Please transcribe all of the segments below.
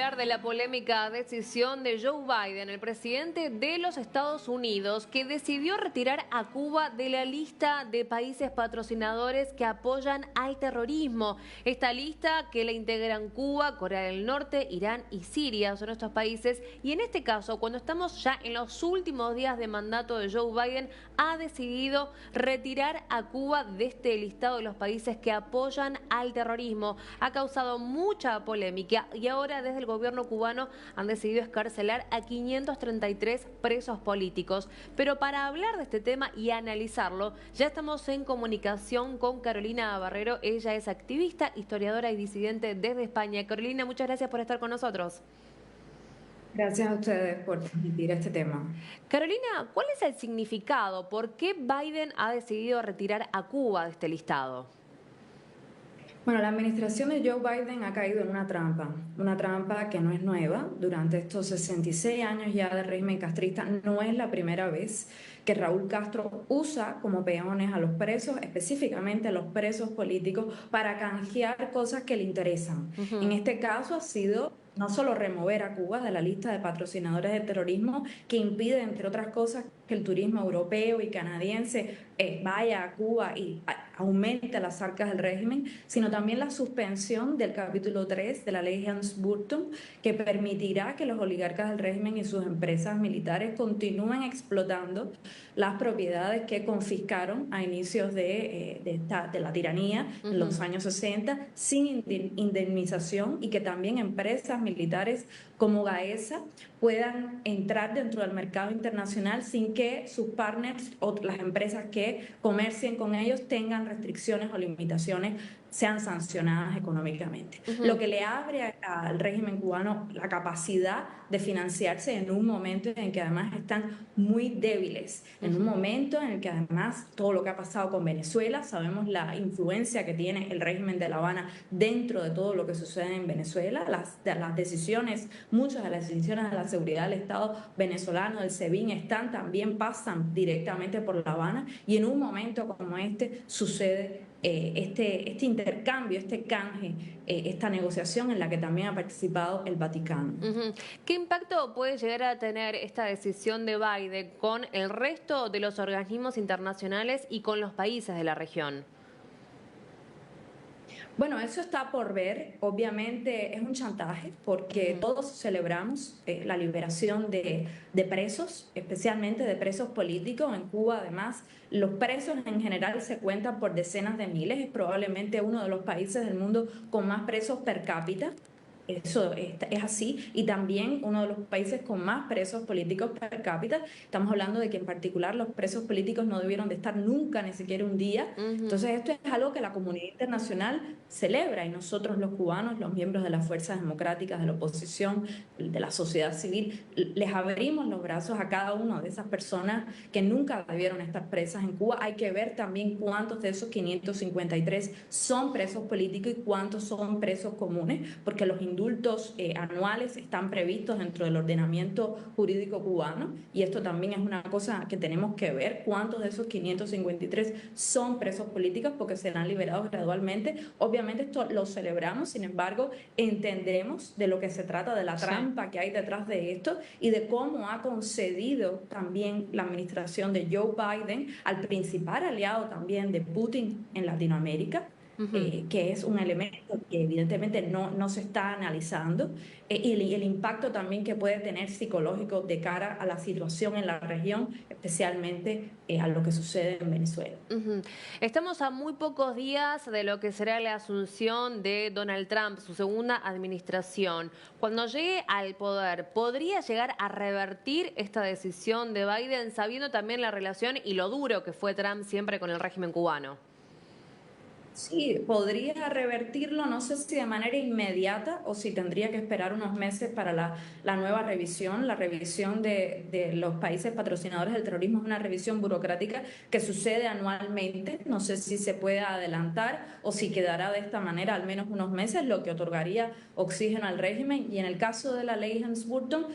hablar de la polémica decisión de Joe Biden, el presidente de los Estados Unidos, que decidió retirar a Cuba de la lista de países patrocinadores que apoyan al terrorismo. Esta lista que la integran Cuba, Corea del Norte, Irán y Siria, son estos países. Y en este caso, cuando estamos ya en los últimos días de mandato de Joe Biden, ha decidido retirar a Cuba de este listado de los países que apoyan al terrorismo. Ha causado mucha polémica y ahora desde el gobierno cubano han decidido excarcelar a 533 presos políticos. Pero para hablar de este tema y analizarlo, ya estamos en comunicación con Carolina Barrero. Ella es activista, historiadora y disidente desde España. Carolina, muchas gracias por estar con nosotros. Gracias a ustedes por transmitir este tema. Carolina, ¿cuál es el significado? ¿Por qué Biden ha decidido retirar a Cuba de este listado? Bueno, la administración de Joe Biden ha caído en una trampa que no es nueva. Durante estos 66 años ya del régimen castrista, no es la primera vez que Raúl Castro usa como peones a los presos, específicamente a los presos políticos, para canjear cosas que le interesan. En este caso ha sido no solo remover a Cuba de la lista de patrocinadores de terrorismo, que impide, entre otras cosas, que el turismo europeo y canadiense vaya a Cuba y aumente las arcas del régimen, sino también la suspensión del capítulo 3 de la ley Helms-Burton, que permitirá que los oligarcas del régimen y sus empresas militares continúen explotando las propiedades que confiscaron a inicios de la tiranía en los años 60 sin indemnización, y que también empresas militares como Gaesa puedan entrar dentro del mercado internacional sin que sus partners o las empresas que comercien con ellos tengan restricciones o limitaciones, sean sancionadas económicamente. Lo que le abre al régimen cubano la capacidad de financiarse en un momento en que además están muy débiles, en un momento en el que además todo lo que ha pasado con Venezuela, sabemos la influencia que tiene el régimen de La Habana dentro de todo lo que sucede en Venezuela, las decisiones, muchas de las decisiones de la seguridad del Estado venezolano, del SEBIN, pasan directamente por La Habana, y en un momento como este sucede este intercambio, este canje, esta negociación en la que también ha participado el Vaticano. ¿Qué impacto puede llegar a tener esta decisión de Biden con el resto de los organismos internacionales y con los países de la región? Bueno, eso está por ver. Obviamente es un chantaje porque todos celebramos la liberación de presos, especialmente de presos políticos. En Cuba, además, los presos en general se cuentan por decenas de miles. Es probablemente uno de los países del mundo con más presos per cápita. Eso es así, y también uno de los países con más presos políticos per cápita. Estamos hablando de que en particular los presos políticos no debieron de estar nunca, ni siquiera un día. Entonces esto es algo que la comunidad internacional celebra, y nosotros los cubanos, los miembros de las fuerzas democráticas, de la oposición, de la sociedad civil, les abrimos los brazos a cada una de esas personas que nunca debieron estar presas en Cuba. Hay que ver también cuántos de esos 553 son presos políticos y cuántos son presos comunes, porque los indultos anuales están previstos dentro del ordenamiento jurídico cubano, y esto también es una cosa que tenemos que ver, cuántos de esos 553 son presos políticos, porque serán liberados gradualmente. Obviamente esto lo celebramos, sin embargo entendemos de lo que se trata, de la trampa que hay detrás de esto, y de cómo ha concedido también la administración de Joe Biden al principal aliado también de Putin en Latinoamérica, que es un elemento que evidentemente no se está analizando, y el impacto también que puede tener psicológico de cara a la situación en la región, especialmente a lo que sucede en Venezuela. Estamos a muy pocos días de lo que será la asunción de Donald Trump, su segunda administración. Cuando llegue al poder, ¿podría llegar a revertir esta decisión de Biden, sabiendo también la relación y lo duro que fue Trump siempre con el régimen cubano? Sí, podría revertirlo, no sé si de manera inmediata o si tendría que esperar unos meses para la nueva revisión. La revisión de los países patrocinadores del terrorismo es una revisión burocrática que sucede anualmente. No sé si se puede adelantar o si quedará de esta manera al menos unos meses, lo que otorgaría oxígeno al régimen. Y en el caso de la ley Helms-Burton,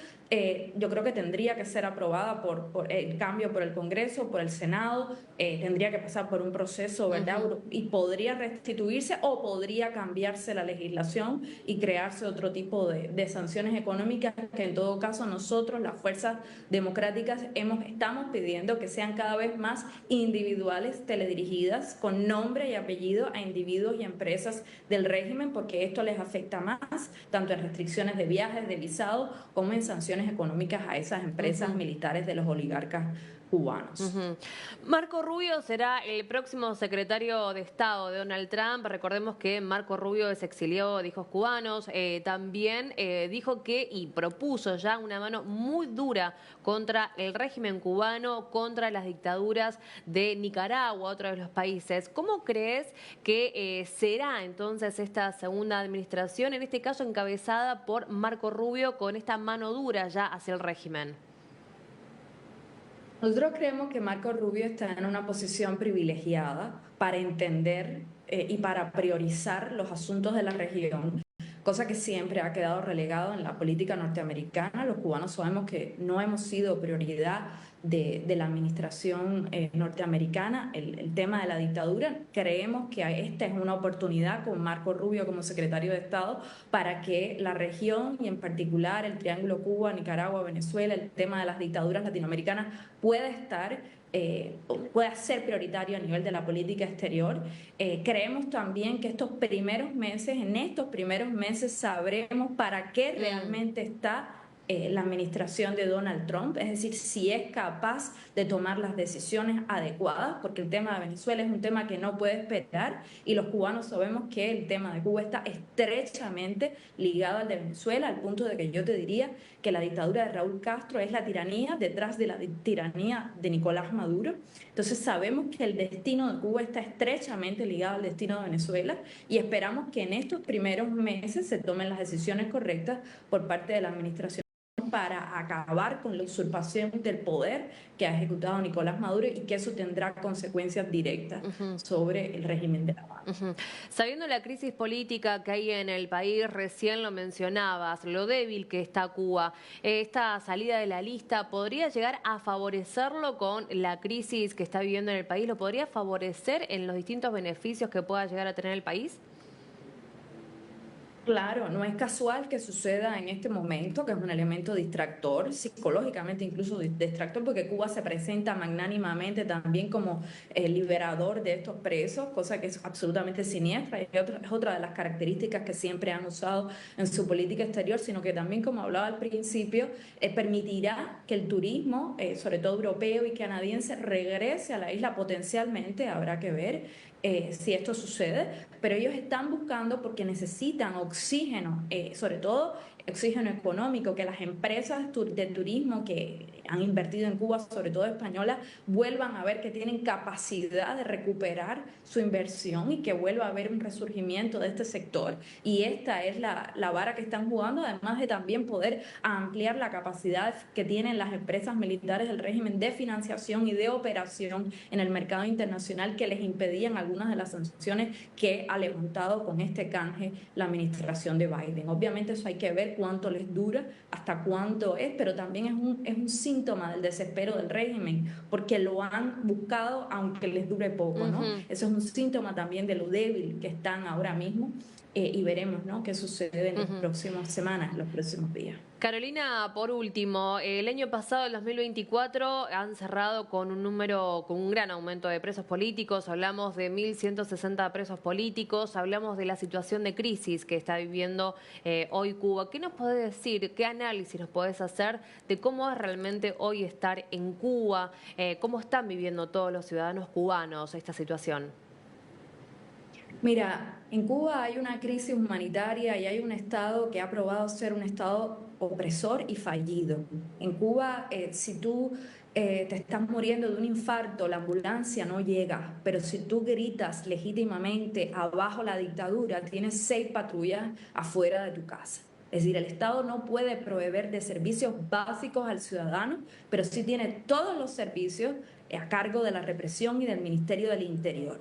yo creo que tendría que ser aprobada por el cambio por el Congreso, por el Senado, tendría que pasar por un proceso, ¿verdad? Y podría restituirse o podría cambiarse la legislación y crearse otro tipo de sanciones económicas que en todo caso nosotros, las fuerzas democráticas, estamos pidiendo que sean cada vez más individuales, teledirigidas, con nombre y apellido a individuos y empresas del régimen, porque esto les afecta más, tanto en restricciones de viajes, de visados, como en sanciones económicas a esas empresas militares de los oligarcas cubanos. Marco Rubio será el próximo secretario de Estado de Donald Trump. Recordemos que Marco Rubio es exiliado de hijos cubanos. También dijo que y propuso ya una mano muy dura contra el régimen cubano, contra las dictaduras de Nicaragua, otro de los países. ¿Cómo crees que será entonces esta segunda administración, en este caso encabezada por Marco Rubio, con esta mano dura ya hacia el régimen? Nosotros creemos que Marco Rubio está en una posición privilegiada para entender y para priorizar los asuntos de la región, cosa que siempre ha quedado relegado en la política norteamericana. Los cubanos sabemos que no hemos sido prioridad de la administración norteamericana, el tema de la dictadura. Creemos que esta es una oportunidad con Marco Rubio como secretario de Estado para que la región y en particular el Triángulo Cuba, Nicaragua, Venezuela, el tema de las dictaduras latinoamericanas pueda ser prioritario a nivel de la política exterior. Creemos también que en estos primeros meses sabremos para qué realmente está la administración de Donald Trump, es decir, si es capaz de tomar las decisiones adecuadas, porque el tema de Venezuela es un tema que no puede esperar y los cubanos sabemos que el tema de Cuba está estrechamente ligado al de Venezuela, al punto de que yo te diría que la dictadura de Raúl Castro es la tiranía detrás de la tiranía de Nicolás Maduro. Entonces sabemos que el destino de Cuba está estrechamente ligado al destino de Venezuela y esperamos que en estos primeros meses se tomen las decisiones correctas por parte de la administración para acabar con la usurpación del poder que ha ejecutado Nicolás Maduro y que eso tendrá consecuencias directas sobre el régimen de La Habana. Sabiendo la crisis política que hay en el país, recién lo mencionabas, lo débil que está Cuba, esta salida de la lista, ¿podría llegar a favorecerlo con la crisis que está viviendo en el país? ¿Lo podría favorecer en los distintos beneficios que pueda llegar a tener el país? Claro, no es casual que suceda en este momento, que es un elemento distractor, psicológicamente incluso distractor, porque Cuba se presenta magnánimamente también como el liberador de estos presos, cosa que es absolutamente siniestra y es otra de las características que siempre han usado en su política exterior, sino que también, como hablaba al principio, permitirá que el turismo, sobre todo europeo y canadiense, regrese a la isla potencialmente, habrá que ver si esto sucede, pero ellos están buscando porque necesitan oxígeno, sobre todo oxígeno económico, que las empresas de turismo que han invertido en Cuba, sobre todo españolas, vuelvan a ver que tienen capacidad de recuperar su inversión y que vuelva a haber un resurgimiento de este sector. Y esta es la vara que están jugando, además de también poder ampliar la capacidad que tienen las empresas militares del régimen de financiación y de operación en el mercado internacional que les impedían algunas de las sanciones que ha levantado con este canje la administración de Biden. Obviamente eso hay que ver cuánto les dura, hasta cuánto es, pero también es un síntoma del desespero del régimen, porque lo han buscado aunque les dure poco, ¿no? Eso es un síntoma también de lo débil que están ahora mismo y veremos, ¿no?, qué sucede en las próximas semanas, en los próximos días. Carolina, por último, el año pasado, el 2024, han cerrado con un gran aumento de presos políticos. Hablamos de 1.160 presos políticos, hablamos de la situación de crisis que está viviendo hoy Cuba. ¿Qué nos podés decir? ¿Qué análisis nos podés hacer de cómo es realmente hoy estar en Cuba? ¿Cómo están viviendo todos los ciudadanos cubanos esta situación? Mira, en Cuba hay una crisis humanitaria y hay un Estado que ha probado ser un Estado opresor y fallido. En Cuba, si tú te estás muriendo de un infarto, la ambulancia no llega, pero si tú gritas legítimamente abajo la dictadura, tienes 6 patrullas afuera de tu casa. Es decir, el Estado no puede proveer de servicios básicos al ciudadano, pero sí tiene todos los servicios a cargo de la represión y del Ministerio del Interior.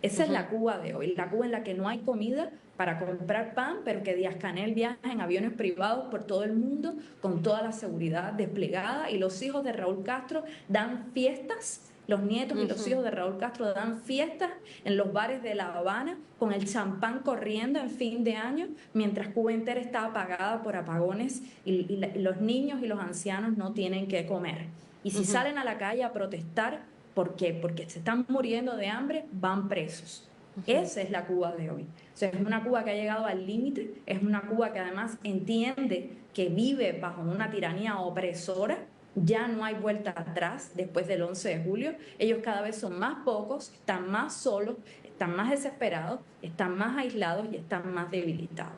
Esa es la Cuba de hoy, la Cuba en la que no hay comida para comprar pan, pero que Díaz-Canel viaja en aviones privados por todo el mundo con toda la seguridad desplegada, y los hijos de Raúl Castro dan fiestas. Los nietos y los hijos de Raúl Castro dan fiestas en los bares de La Habana con el champán corriendo en fin de año, mientras Cuba entera está apagada por apagones y los niños y los ancianos no tienen qué comer. Y si salen a la calle a protestar, ¿por qué? Porque se están muriendo de hambre, van presos. Esa es la Cuba de hoy. O sea, es una Cuba que ha llegado al límite, es una Cuba que además entiende que vive bajo una tiranía opresora. Ya no hay vuelta atrás después del 11 de julio. Ellos cada vez son más pocos, están más solos, están más desesperados, están más aislados y están más debilitados.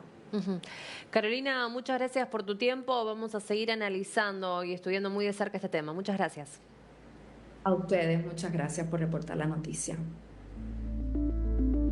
Carolina, muchas gracias por tu tiempo. Vamos a seguir analizando y estudiando muy de cerca este tema. Muchas gracias. A ustedes, muchas gracias por reportar la noticia.